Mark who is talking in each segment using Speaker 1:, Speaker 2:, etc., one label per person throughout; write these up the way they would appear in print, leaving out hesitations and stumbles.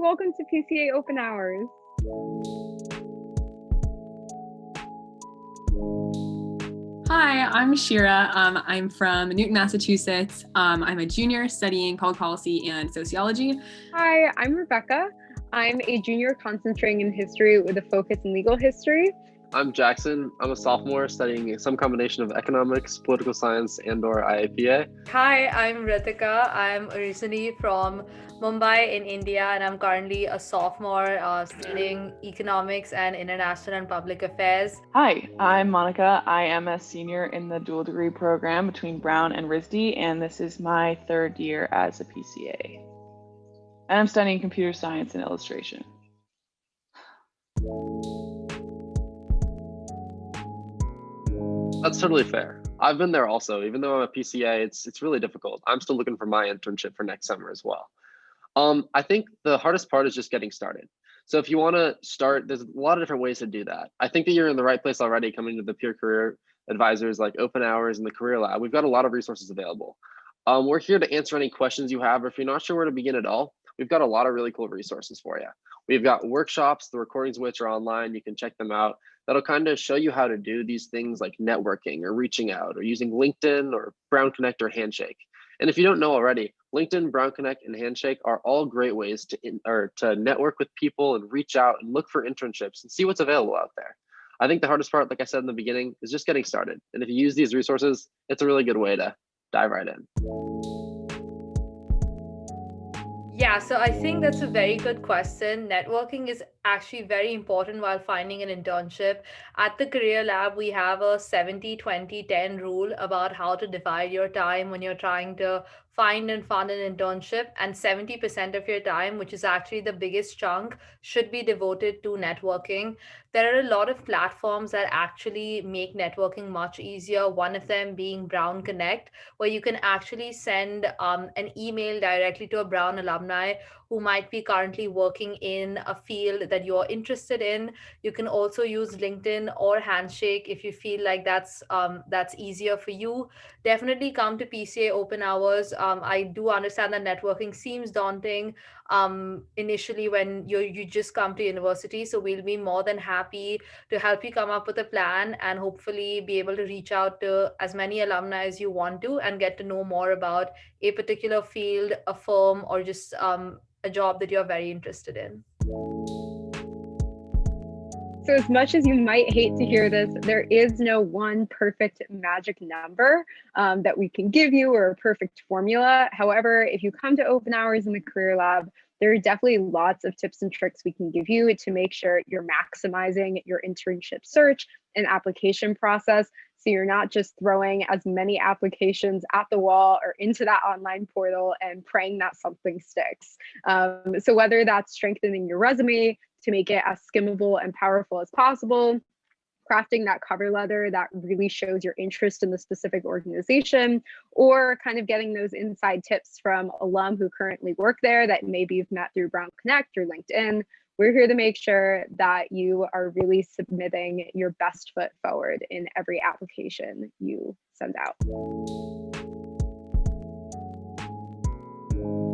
Speaker 1: welcome to PCA Open Hours.
Speaker 2: Hi, I'm Shira. I'm from Newton, Massachusetts. I'm a junior studying public policy and sociology.
Speaker 1: Hi, I'm Rebecca. I'm a junior concentrating in history with a focus in legal history.
Speaker 3: I'm Jackson. I'm a sophomore studying some combination of economics, political science, and/or IAPA.
Speaker 4: Hi, I'm Ritika. I'm originally from Mumbai in India, and I'm currently a sophomore studying economics and international and public affairs.
Speaker 5: Hi, I'm Monica. I am a senior in the dual degree program between Brown and RISD, and this is my third year as a PCA. And I'm studying computer science and illustration.
Speaker 3: That's totally fair. I've been there also. Even though I'm a PCA, it's really difficult. I'm still looking for my internship for next summer as well. I think the hardest part is just getting started. So if you want to start, there's a lot of different ways to do that. I think that you're in the right place already coming to the peer career advisors like Open Hours and the Career Lab. We've got a lot of resources available. We're here to answer any questions you have, or if you're not sure where to begin at all, we've got a lot of really cool resources for you. We've got workshops, the recordings of which are online. You can check them out. That'll kind of show you how to do these things like networking or reaching out or using LinkedIn or Brown Connect or Handshake. And if you don't know already, LinkedIn, Brown Connect, and Handshake are all great ways to network with people and reach out and look for internships and see what's available out there. I think the hardest part, like I said in the beginning, is just getting started. And if you use these resources, it's a really good way to dive right in.
Speaker 4: Yeah, so I think that's a very good question. Networking is actually very important while finding an internship. At the Career Lab, we have a 70-20-10 rule about how to divide your time when you're trying to find and fund an internship. And 70% of your time, which is actually the biggest chunk, should be devoted to networking. There are a lot of platforms that actually make networking much easier. One of them being Brown Connect, where you can actually send an email directly to a Brown alumni who might be currently working in a field that you're interested in. You can also use LinkedIn or Handshake if you feel like that's easier for you. Definitely come to PCA Open Hours. I do understand that networking seems daunting initially when you just come to university. So we'll be more than happy to help you come up with a plan and hopefully be able to reach out to as many alumni as you want to and get to know more about a particular field, a firm, or just a job that you're very interested in.
Speaker 1: So as much as you might hate to hear this, there is no one perfect magic number that we can give you or a perfect formula. However, if you come to Open Hours in the Career Lab, there are definitely lots of tips and tricks we can give you to make sure you're maximizing your internship search and application process. So you're not just throwing as many applications at the wall or into that online portal and praying that something sticks. So whether that's strengthening your resume to make it as skimmable and powerful as possible, crafting that cover letter that really shows your interest in the specific organization, or kind of getting those inside tips from alum who currently work there that maybe you've met through Brown Connect or LinkedIn. We're here to make sure that you are really submitting your best foot forward in every application you send out.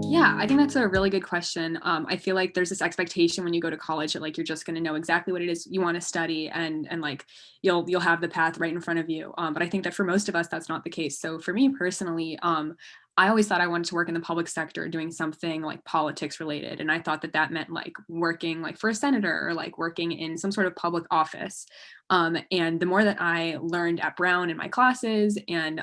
Speaker 2: Yeah, I think that's a really good question. I feel like there's this expectation when you go to college that like you're just going to know exactly what it is you want to study and like you'll have the path right in front of you. But I think that for most of us, that's not the case. So for me personally, I always thought I wanted to work in the public sector doing something like politics related. And I thought that that meant like working like for a senator or like working in some sort of public office. And the more that I learned at Brown in my classes and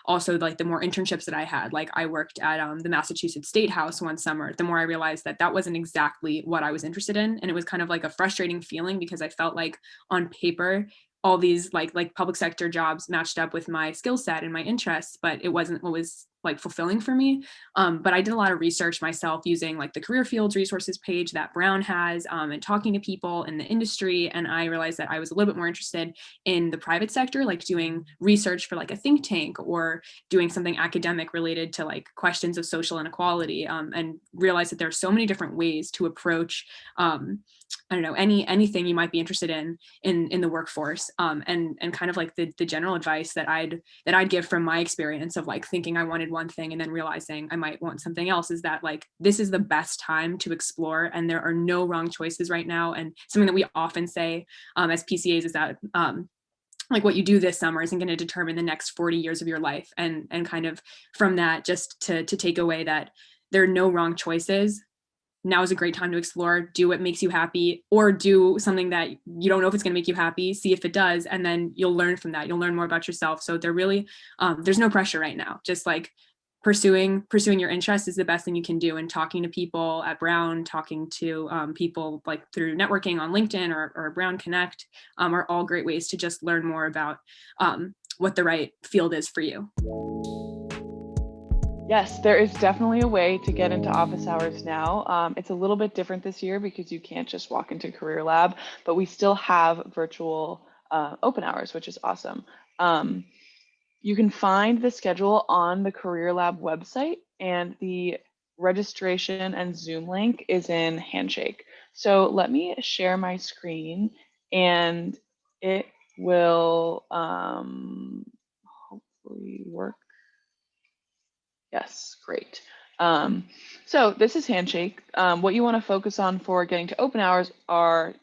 Speaker 2: also like the more internships that I had, like I worked at the Massachusetts State House one summer, the more I realized that that wasn't exactly what I was interested in. And it was kind of like a frustrating feeling because I felt like on paper, all these like public sector jobs matched up with my skill set and my interests, but it wasn't what was like fulfilling for me. But I did a lot of research myself using like the career fields resources page that Brown has and talking to people in the industry. And I realized that I was a little bit more interested in the private sector, like doing research for like a think tank or doing something academic related to like questions of social inequality, and realized that there are so many different ways to approach I don't know, anything you might be interested in the workforce, and kind of like the general advice that I'd give from my experience of like thinking I wanted one thing and then realizing I might want something else, is that like, this is the best time to explore, and there are no wrong choices right now. And something that we often say as PCAs is that like what you do this summer isn't going to determine the next 40 years of your life. And kind of from that, just to take away that there are no wrong choices. Now is a great time to explore, do what makes you happy, or do something that you don't know if it's going to make you happy, see if it does, and then you'll learn from that. You'll learn more about yourself. So there really, there's no pressure right now. Just like pursuing your interest is the best thing you can do. And talking to people at Brown, talking to people like through networking on LinkedIn or Brown Connect are all great ways to just learn more about what the right field is for you.
Speaker 5: Yes, there is definitely a way to get into office hours now. It's a little bit different this year because you can't just walk into Career Lab, but we still have virtual open hours, which is awesome. You can find the schedule on the Career Lab website, and the registration and Zoom link is in Handshake. So let me share my screen, and it will hopefully work. Yes, great. So this is Handshake. What you want to focus on for getting to open hours are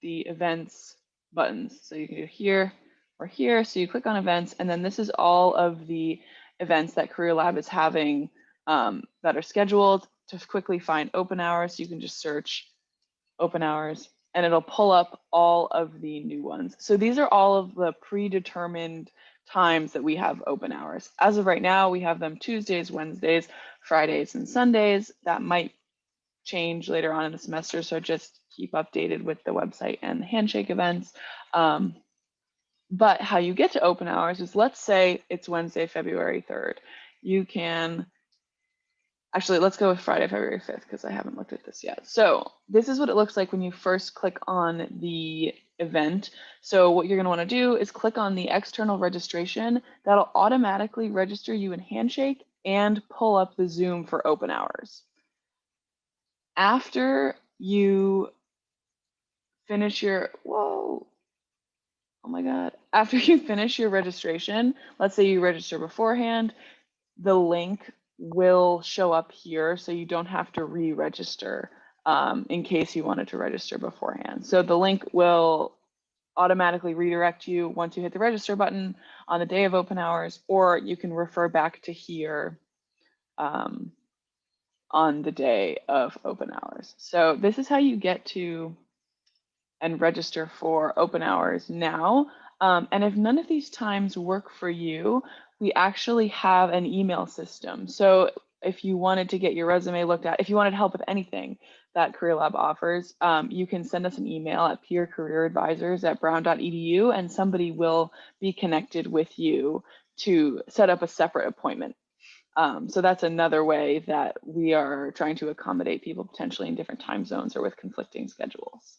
Speaker 5: the events buttons. So you can do here or here. So you click on events, and then this is all of the events that Career Lab is having that are scheduled. To quickly find open hours, you can just search open hours, and it'll pull up all of the new ones. So these are all of the predetermined times that we have open hours. As of right now, we have them Tuesdays, Wednesdays, Fridays, and Sundays. That might change later on in the semester, so just keep updated with the website and the Handshake events. But how you get to open hours is, let's say it's Wednesday, February 3rd. You can, actually, let's go with Friday, February 5th, because I haven't looked at this yet. So this is what it looks like when you first click on the event. So what you're going to want to do is click on the external registration. That'll automatically register you in Handshake and pull up the Zoom for open hours. After you finish your, whoa, oh my God. After you finish your registration, let's say you register beforehand, the link will show up here, so you don't have to re-register in case you wanted to register beforehand. So the link will automatically redirect you once you hit the register button on the day of open hours, or you can refer back to here on the day of open hours. So this is how you get to and register for open hours now. And if none of these times work for you, we actually have an email system. So if you wanted to get your resume looked at, if you wanted help with anything that Career Lab offers, you can send us an email at peercareeradvisors@brown.edu, and somebody will be connected with you to set up a separate appointment. So that's another way that we are trying to accommodate people potentially in different time zones or with conflicting schedules.